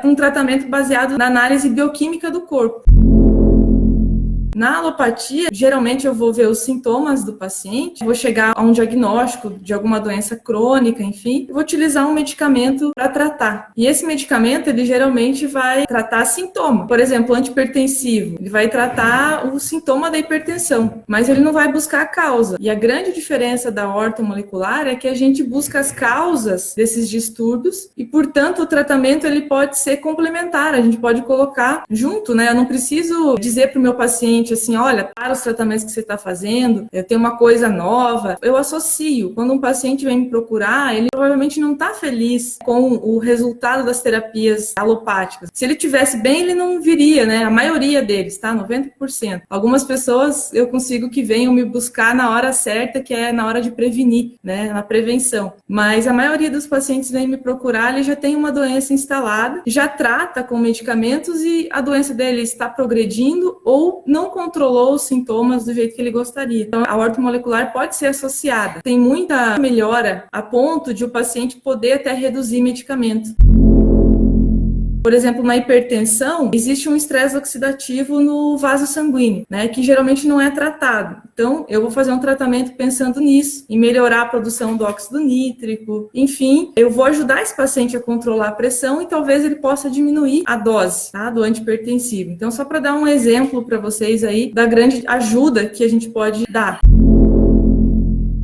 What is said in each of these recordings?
um tratamento baseado na análise bioquímica do corpo. Na alopatia, geralmente eu vou ver os sintomas do paciente, vou chegar a um diagnóstico de alguma doença crônica, enfim, e vou utilizar um medicamento para tratar. E esse medicamento, ele geralmente vai tratar sintoma. Por exemplo, antihipertensivo, ele vai tratar o sintoma da hipertensão, mas ele não vai buscar a causa. E a grande diferença da ortomolecular é que a gente busca as causas desses distúrbios e, portanto, o tratamento ele pode ser complementar, a gente pode colocar junto, né? Eu não preciso dizer para o meu paciente assim, olha, para os tratamentos que você está fazendo, eu tenho uma coisa nova. Eu associo. Quando um paciente vem me procurar, ele provavelmente não está feliz com o resultado das terapias alopáticas. Se ele tivesse bem, ele não viria, né? A maioria deles, tá? 90%. Algumas pessoas eu consigo que venham me buscar na hora certa, que é na hora de prevenir, né? Na prevenção. Mas a maioria dos pacientes vem me procurar, ele já tem uma doença instalada, já trata com medicamentos e a doença dele está progredindo ou não controlou os sintomas do jeito que ele gostaria. Então, a ortomolecular pode ser associada. Tem muita melhora a ponto de o paciente poder até reduzir medicamento. Por exemplo, na hipertensão, existe um estresse oxidativo no vaso sanguíneo, né, que geralmente não é tratado. Então, eu vou fazer um tratamento pensando nisso, em melhorar a produção do óxido nítrico, enfim, eu vou ajudar esse paciente a controlar a pressão e talvez ele possa diminuir a dose, tá, do antihipertensivo. Então, só para dar um exemplo para vocês aí da grande ajuda que a gente pode dar.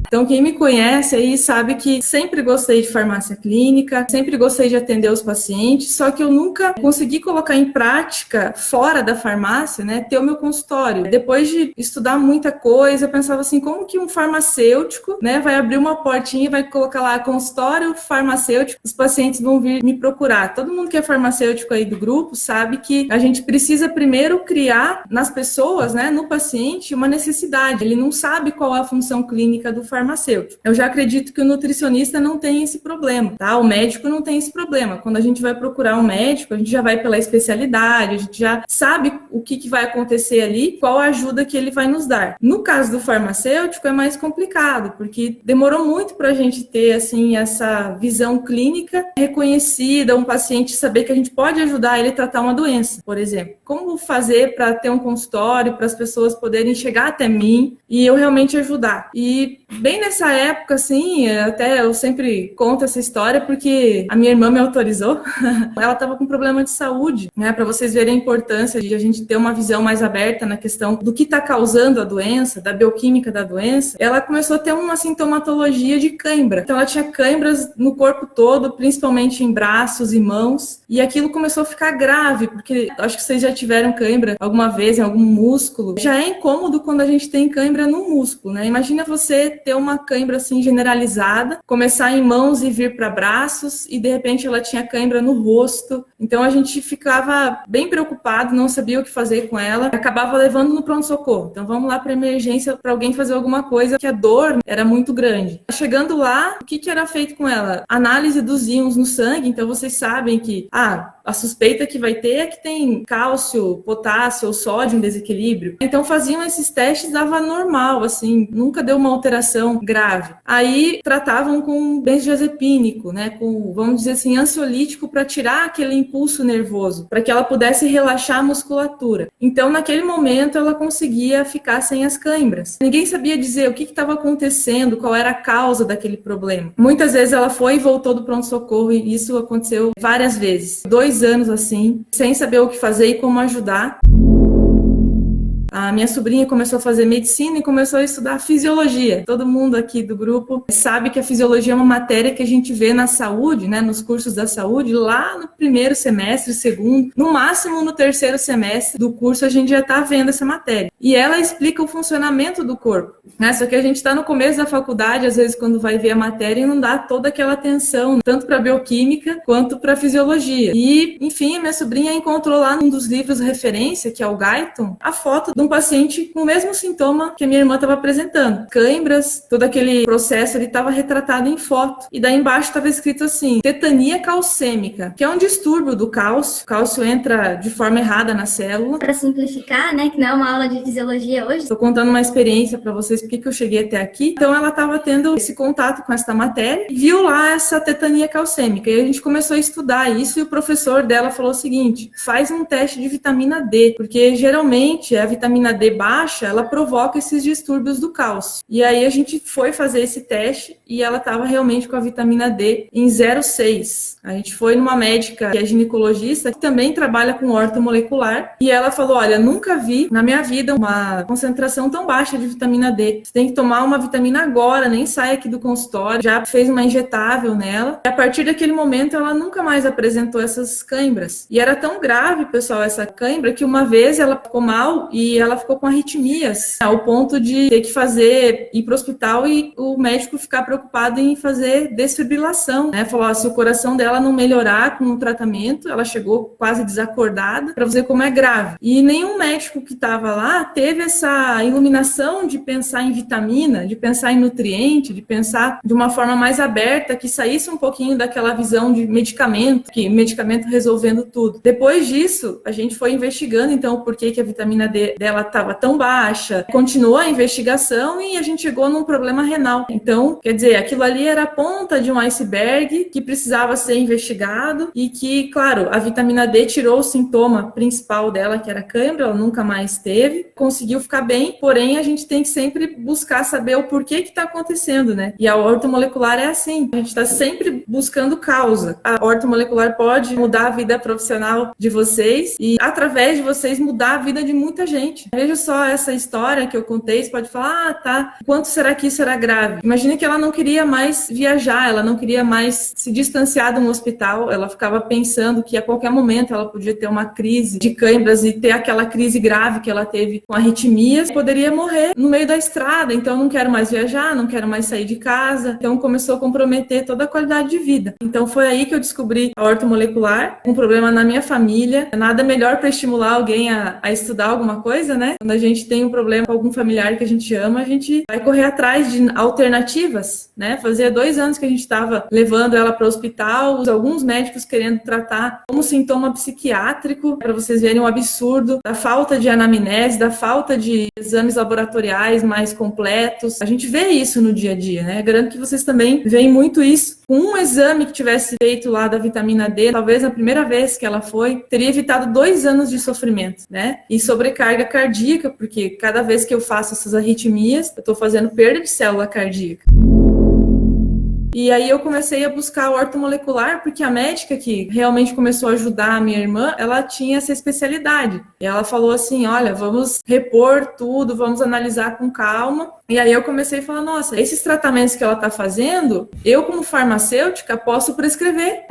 Então, quem me conhece aí sabe que sempre gostei de farmácia clínica, sempre gostei de atender os pacientes, só que eu nunca consegui colocar em prática, fora da farmácia, né, ter o meu consultório. Depois de estudar muita coisa, eu pensava assim, como que um farmacêutico, né, vai abrir uma portinha e vai colocar lá consultório farmacêutico, os pacientes vão vir me procurar. Todo mundo que é farmacêutico aí do grupo sabe que a gente precisa primeiro criar nas pessoas, né, no paciente, uma necessidade. Ele não sabe qual é a função clínica do farmacêutico. Eu já acredito que o nutricionista não tem esse problema, tá? O médico não tem esse problema. Quando a gente vai procurar um médico, a gente já vai pela especialidade, a gente já sabe o que vai acontecer ali, qual a ajuda que ele vai nos dar. No caso do farmacêutico é mais complicado, porque demorou muito para a gente ter, assim, essa visão clínica reconhecida, um paciente saber que a gente pode ajudar ele a tratar uma doença, por exemplo. Como fazer para ter um consultório, para as pessoas poderem chegar até mim e eu realmente ajudar? E bem nessa época, assim, até eu sempre conto essa história porque a minha irmã me autorizou. Ela estava com problema de saúde, né? Para vocês verem a importância de a gente ter uma visão mais aberta na questão do que está causando a doença, da bioquímica da doença. Ela começou a ter uma sintomatologia de cãibra. Então, ela tinha cãibras no corpo todo, principalmente em braços e mãos. E aquilo começou a ficar grave, porque acho que vocês já tiveram cãibra alguma vez em algum músculo. Já é incômodo quando a gente tem cãibra no músculo, né? Imagina você ter uma cãibra assim generalizada, começar em mãos e vir para braços e de repente ela tinha cãibra no rosto. Então a gente ficava bem preocupado, não sabia o que fazer com ela, acabava levando no pronto-socorro. Então vamos lá para emergência para alguém fazer alguma coisa, que a dor era muito grande. Chegando lá, o que era feito com ela? Análise dos íons no sangue. Então vocês sabem que a suspeita que vai ter é que tem cálcio, potássio ou sódio em desequilíbrio. Então faziam esses testes, dava normal, assim, nunca deu uma alteração grave. Aí tratavam com benzodiazepínico, né, com, vamos dizer assim, ansiolítico para tirar aquele impulso nervoso, para que ela pudesse relaxar a musculatura. Então naquele momento ela conseguia ficar sem as cãibras. Ninguém sabia dizer o que estava acontecendo, qual era a causa daquele problema. Muitas vezes ela foi e voltou do pronto-socorro e isso aconteceu várias vezes. 2 anos assim, sem saber o que fazer e como ajudar. A minha sobrinha começou a fazer medicina e começou a estudar fisiologia. Todo mundo aqui do grupo sabe que a fisiologia é uma matéria que a gente vê na saúde, né, nos cursos da saúde, lá no primeiro semestre, segundo, no máximo no terceiro semestre do curso a gente já está vendo essa matéria. E ela explica o funcionamento do corpo, né? Só que a gente está no começo da faculdade, às vezes quando vai ver a matéria e não dá toda aquela atenção, tanto para bioquímica quanto para fisiologia. E, enfim, a minha sobrinha encontrou lá num dos livros referência, que é o Guyton, a foto de um paciente com o mesmo sintoma que a minha irmã estava apresentando. Cãibras, todo aquele processo ele estava retratado em foto. E daí embaixo estava escrito assim, tetania calcêmica, que é um distúrbio do cálcio. O cálcio entra de forma errada na célula. Para simplificar, né, que não é uma aula de fisiologia hoje. Estou contando uma experiência para vocês, porque que eu cheguei até aqui. Então ela estava tendo esse contato com essa matéria e viu lá essa tetania calcêmica. E a gente começou a estudar isso e o professor dela falou o seguinte, faz um teste de vitamina D, porque geralmente a vitamina D baixa, ela provoca esses distúrbios do cálcio. E aí a gente foi fazer esse teste e ela estava realmente com a vitamina D em 0,6. A gente foi numa médica que é ginecologista, que também trabalha com ortomolecular, e ela falou, olha, nunca vi na minha vida uma concentração tão baixa de vitamina D. Você tem que tomar uma vitamina agora, nem sai aqui do consultório. Já fez uma injetável nela. E a partir daquele momento, ela nunca mais apresentou essas cãibras. E era tão grave, pessoal, essa cãibra, que uma vez ela ficou mal e ela ficou com arritmias, ao ponto de ter que ir para o hospital e o médico ficar preocupado em fazer desfibrilação, né? Falou, se o coração dela não melhorar com o tratamento, ela chegou quase desacordada, para você ver como é grave. E nenhum médico que estava lá teve essa iluminação de pensar em vitamina, de pensar em nutriente, de pensar de uma forma mais aberta, que saísse um pouquinho daquela visão de medicamento, que medicamento resolvendo tudo. Depois disso, a gente foi investigando, então, por que a vitamina D dela estava tão baixa. Continuou a investigação e a gente chegou num problema renal. Então, quer dizer, aquilo ali era a ponta de um iceberg que precisava ser investigado e que, claro, a vitamina D tirou o sintoma principal dela, que era cãibra, ela nunca mais teve, conseguiu ficar bem, porém a gente tem que sempre buscar saber o porquê que está acontecendo, né? E a ortomolecular é assim, a gente está sempre buscando causa. A ortomolecular pode mudar a vida profissional de vocês e, através de vocês, mudar a vida de muita gente. Veja só essa história que eu contei, você pode falar, tá, quanto será que isso era grave? Imagina que ela não queria mais viajar, ela não queria mais se distanciar de um hospital, ela ficava pensando que a qualquer momento ela podia ter uma crise de cãibras e ter aquela crise grave que ela teve com arritmias, poderia morrer no meio da estrada, então não quero mais viajar, não quero mais sair de casa, então começou a comprometer toda a qualidade de vida. Então foi aí que eu descobri a ortomolecular, um problema na minha família, nada melhor para estimular alguém a estudar alguma coisa, né? Quando a gente tem um problema com algum familiar que a gente ama, a gente vai correr atrás de alternativas, né? Fazia 2 anos que a gente estava levando ela para o hospital, alguns médicos querendo tratar como sintoma psiquiátrico, para vocês verem o absurdo da falta de anamnese, da falta de exames laboratoriais mais completos. A gente vê isso no dia a dia, né? Garanto que vocês também veem muito isso. Com um exame que tivesse feito lá da vitamina D, talvez na primeira vez que ela foi, teria evitado 2 anos de sofrimento, né? E sobrecarga cardíaca, porque cada vez que eu faço essas arritmias, eu estou fazendo perda de célula cardíaca. E aí eu comecei a buscar o ortomolecular, porque a médica que realmente começou a ajudar a minha irmã, ela tinha essa especialidade. E ela falou assim, olha, vamos repor tudo, vamos analisar com calma. E aí eu comecei a falar, nossa, esses tratamentos que ela está fazendo, eu como farmacêutica posso prescrever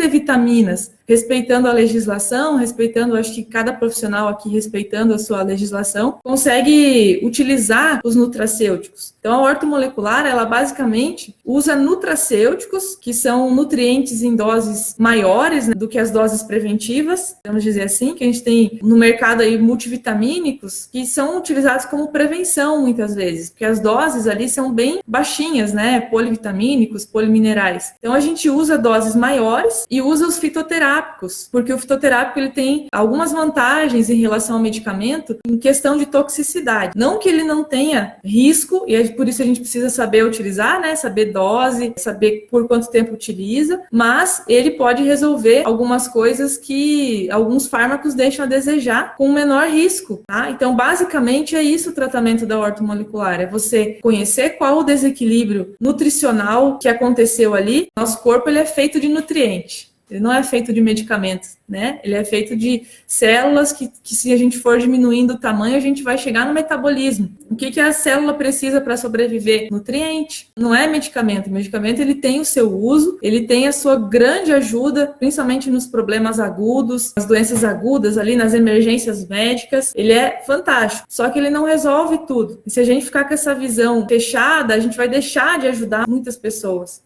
vitaminas, respeitando a legislação, respeitando, acho que cada profissional aqui respeitando a sua legislação, consegue utilizar os nutracêuticos. Então a ortomolecular, ela basicamente usa nutracêuticos, que são nutrientes em doses maiores, né, do que as doses preventivas, vamos dizer assim, que a gente tem no mercado aí multivitamínicos, que são utilizados como prevenção muitas vezes, porque as doses ali são bem baixinhas, né, polivitamínicos, poliminerais. Então a gente usa doses maiores e usa os fitoterápicos, porque o fitoterápico ele tem algumas vantagens em relação ao medicamento em questão de toxicidade. Não que ele não tenha risco, e por isso a gente precisa saber utilizar, né, saber dose, saber por quanto tempo utiliza, mas ele pode resolver algumas coisas que alguns fármacos deixam a desejar com menor risco, tá? Então, basicamente, é isso o tratamento da ortomolecular, é você conhecer qual o desequilíbrio nutricional que aconteceu ali. Nosso corpo ele é feito de nutriente. Ele não é feito de medicamentos, né? Ele é feito de células que se a gente for diminuindo o tamanho, a gente vai chegar no metabolismo. O que a célula precisa para sobreviver? Nutriente. Não é medicamento. O medicamento ele tem o seu uso, ele tem a sua grande ajuda, principalmente nos problemas agudos, nas doenças agudas, ali nas emergências médicas. Ele é fantástico. Só que ele não resolve tudo. E se a gente ficar com essa visão fechada, a gente vai deixar de ajudar muitas pessoas.